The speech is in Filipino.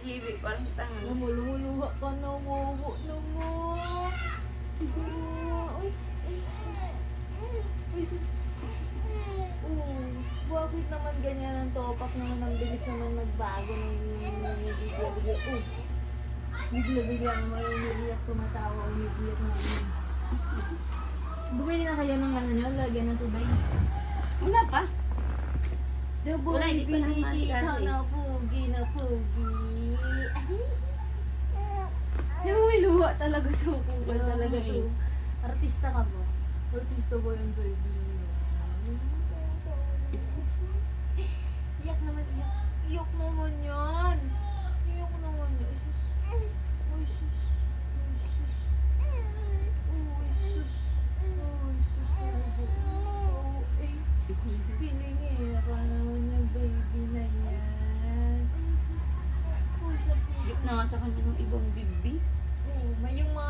Gibi, parang tangan. Lumuluha ka na, wowo naman. Uy, uy, sus. Bakit naman ganyan ang topak naman? Ang bilis naman magbago ng bigla-bigla. Bigla-bigla naman umiiyak, tumatawa, umiiyak na. Bumili na kayo ng ano nyo, lagyan ng tubig. Wala pa. Diba, Wala, hindi pa lang pinikita masikaso eh. na pogi na pogi. Di ba may luha talaga, suko ba talaga to? Artista ka ba? Artista ba yung baby? Iyak naman, iyak. Iyak naman yan. Iyak naman yan. Sus. Uy, sus. Uy, sus. Uy, sus. Uy, sus. Oh, eh. Piningera naman yung baby na yan. Uy, sus. Uy, sa Silip na nga sa kanya ng ibang bibi. may yung mga